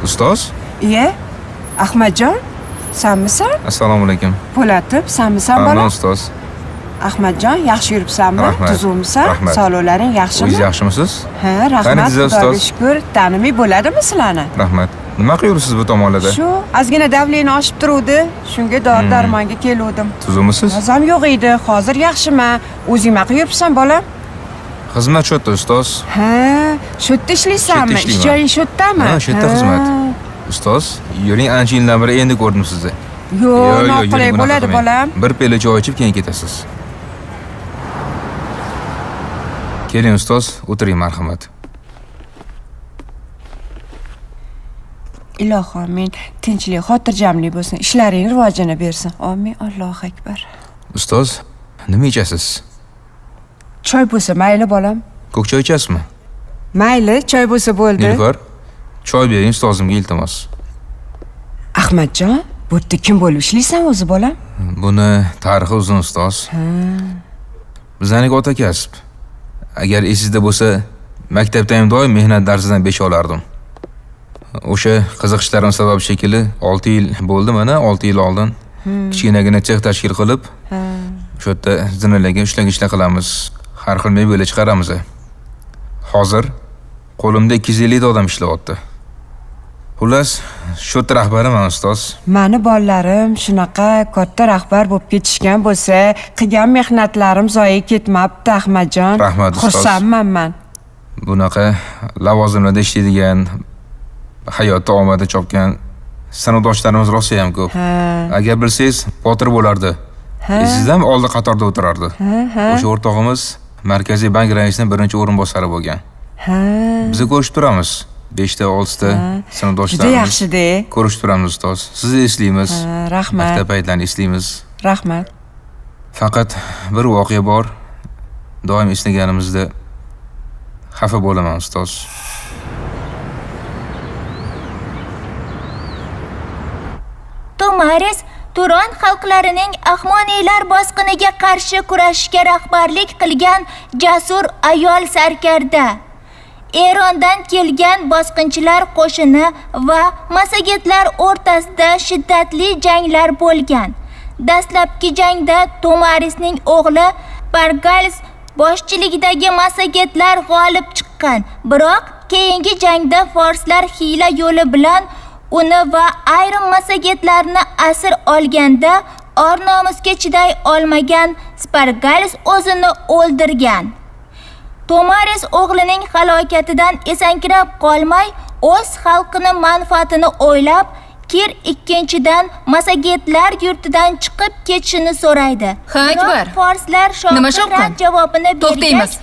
Ustoz? Iye, Ahmadjon, sanmisan? Assalomu alaykum. Po'latib, sanmisan bola? Aman ustoz. Ahmadjon, yaxshi yuribsanmi? Rahmat. Tuzukmisan? Rahmat. Sog'liqlaring yaxshimi? O'zingiz yaxshimisiz? Ha, rahmat. Qani tizza, Xudoga ustoz? shukr. Tanimay bo'ladimi sizlarni? Rahmat. Nima qilyapsiz bu tomonlarda? Shu, ozgina davleni oshib turuvdi. Shunga dori-darmonga keluvdim. Tuzukmisiz? Mazam yo'q edi. Hozir yaxshiman. O'zing nima qilib yuribsan, bola? Xizmat shu yerda ustoz. Ha, shu yerda ishlaysanmi? Shu yerda Ish ishlayman. joying shu yerdami? Ha, shu yerda xizmat. Ustoz, yuring ancha yildan beri endi ko'rdim sizni. Yo'q, yuring, noqulay bunaqa bo'ladi, qilmang. bolam. Bir piyola choy ichib keyin ketasiz. Keling ustoz, o'tiring marhamat. Ilohim, men tinchlik, xotirjamlik bo'lsin. Ishlaring rivojini bersin. Amin. Allohu akbar. Ustoz, nima ichasiz? Choy bo'lsa mayli, bolam. Ko'k choy ichasizmi? Mayli, choy bo'lsa bo'ldi. Nilufar, choy bering ustozimga iltimos. Ahmadjon, bu yerda kim bo'lib ishlaysan o'zi, bolam? Buni tarixi uzun ustoz. Bizaniki ota kasb. Agar esingizda bo'lsa, maktabda ham doim mehnat darsidan 5 olardim. O'sha qiziqishlarim sabab shekilli 6 yil bo'ldi mana, 6 yil oldin. Kichkinagina sex tashkil qilib, shu yerda zinalarga ushlagishlar qilamiz. Har xil mebel chiqaramiz. Hozir qo'limda 250 odam ishlayapti. Xullas, shu yerda rahbariman ustoz. Mani bolalarim shunaqa katta rahbar bo'lib ketishgan bo'lsa, qilgan mehnatlarim zoyi ketmabdi, Ahmadjon. Rahmat, ustoz. Xursandman men. Bunaqa lavozimlarda ishlaydigan, hayotda omadi chopgan sinfdoshlarimiz rosa ham ko'p. Agar bilsangiz, botir bo'lardi. Sizdan oldi qatorda o'tirardi. O'sha o'rtog'imiz Markaziy bank raisining birinchi o'rinbosari bo'lgan. Biz ko'rishib turamiz. 5 ta 6 ta sinfdoshlarimiz. Juda yaxshi-da. Ko'rishib turamiz ustoz. Sizni eslaymiz. Rahmat. Maktab paytlarini eslaymiz. Rahmat. Faqat bir voqea bor. Doim eslaganimizda xafa bo'laman ustoz. Tomaris Turon xalqlarining Ahmoniylar bosqiniga qarshi kurashishga rahbarlik qilgan jasur ayol sarkarda. Erondan kelgan bosqinchilar qo'shini va masagetlar o'rtasida shiddatli janglar bo'lgan. Dastlabki jangda Tomarisning o'g'li Pargalis boshchiligidagi masagetlar g'olib chiqqan. Biroq keyingi jangda forslar hiyla yo'li bilan uni va ayrim masagetlarni asir olganda or-nomusga chiday olmagan Spargalis o'zini o'ldirgan. Tomaris o'g'lining halokatidan esankirab qolmay, o'z xalqining manfaatini o'ylab, Kir ikkinchidan masagetlar yurtidan chiqib ketishini so'raydi. Ha, Akbar. Forslar shoqirran javobini bergach, to'xtaymiz.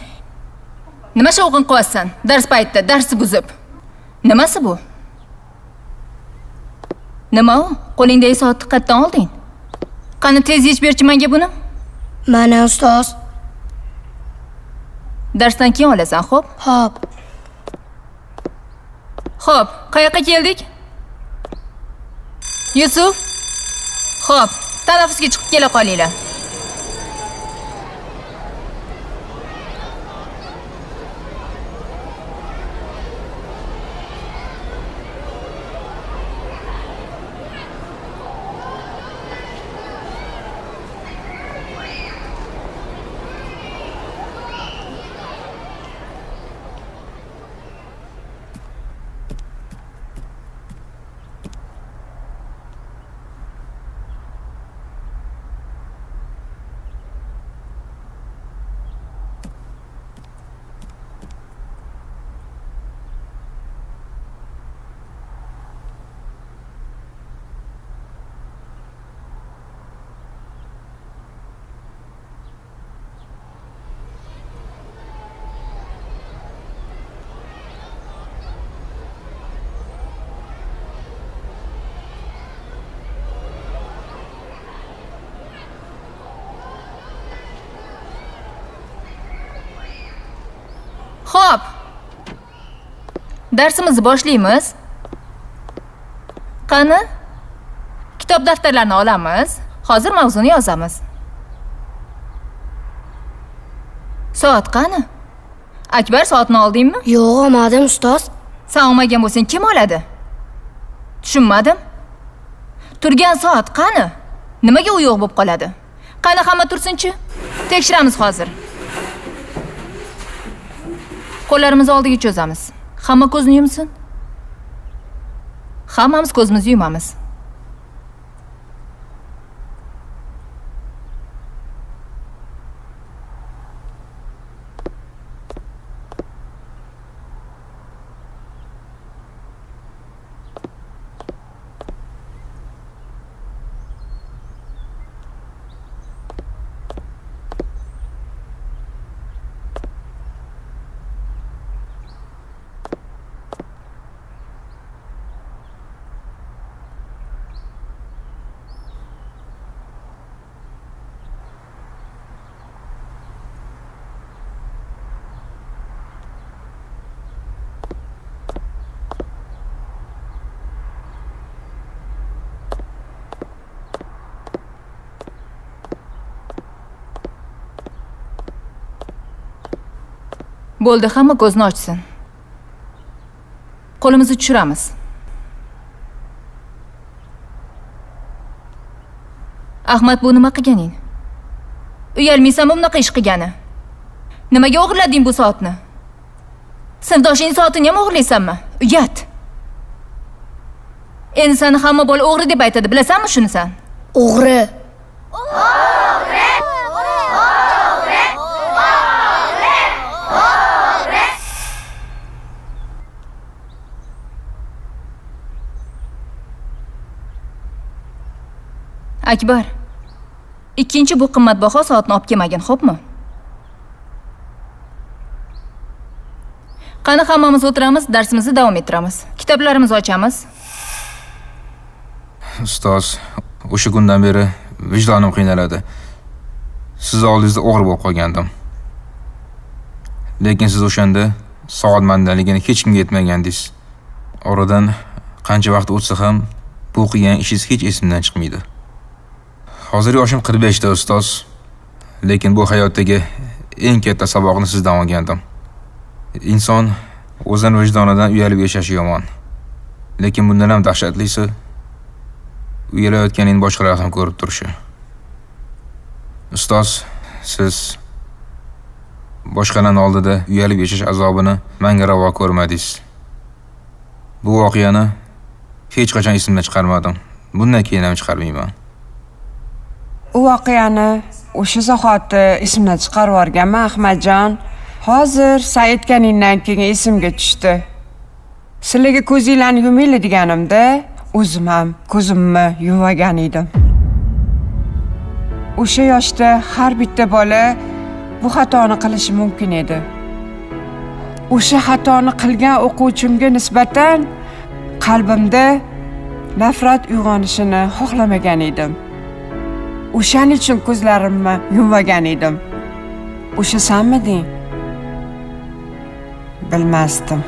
Nima shovqin qilyapsan? Dars paytida darsni buzib. Nimasi bu? Nima u? Qo'lingdagi soatni qayerdan olding? Qani tez yech berchi menga buni? Mana ustoz. Darsdan keyin olasan, xo'p? Xo'p. Xo'p, qayoqqa keldik? Yusuf? Xo'p, tanaffusga chiqib kela qolinglar. Xo'p. Darsimizni boshlaymiz. Qani? Kitob daftarlarni olamiz. Hozir mavzuni yozamiz. Soat qani? Akbar, soatni oldingmi? Yo'q, olmadim ustoz. Sen olmagan bo'lsang kim oladi? Tushunmadim. Turgan soat qani? Nimaga u yo'q bo'lib qoladi? Qani hamma tursinchi? Tekshiramiz hozir. Qo'llarimizni oldiga cho'zamiz. Hamma ko'zni yumsin. Hammamiz ko'zimizni yumamiz. Bo'ldi, hamma ko'zni ochsin. Qo'limizni tushiramiz. Ahmad, bu nima qilganing? Uyalmaysanmi bunaqa ish qilgani? Nimaga o'g'irlading bu soatni? Sinfdoshining soatini ham o'g'irlaysanmi? Uyat. Endi seni hamma bola o'g'ri deb aytadi, bilasanmi shuni sen? O'g'ri. Akbar, ikkinchi bu qimmatbaho soatni olib kelmagin, xo'pmi? Qani hammamiz o'tiramiz, darsimizni davom ettiramiz. Kitoblarimizni ochamiz. Ustoz, o'sha kundan beri vijdonim qiynaladi. Siz oldingizda o'g'ri bo'lib qolgandim. Lekin siz o'shanda saoatmandaligini hech kimga yetmagandingiz. Oradan qancha vaqt o'tsa ham bu qilgan ishingiz hech esimdan chiqmaydi. Hozir yoshim 45 da ustoz. Lekin bu hayotdagi eng katta saboqni sizdan olgandim. Inson o'zini vijdonidan uyalib yashashi yomon. Lekin bundan ham dahshatlisi uyalayotganingni boshqalar ham ko'rib turishi. Ustoz, siz boshqalarning oldida uyalib yashash azobini menga ravo ko'rmadingiz. Bu voqeani hech qachon esimdan chiqarmadim. Bundan keyin ham chiqarmayman. U voqeani o'sha zahoti esimdan chiqarib yuborganman, Ahmadjon. Hozir sen aytganingdan keyin esimga tushdi. Sizlarga ko'zinglarni yuminglar deganimda, o'zim ham ko'zimni yummagan edim. O'sha yoshda har bitta bola bu xatoni qilishi mumkin edi. O'sha xatoni qilgan o'quvchimga nisbatan qalbimda nafrat uyg'onishini xohlamagan edim. O'shaning uchun ko'zlarimni yummagan edim. O'sha sanmiding? Bilmasdim.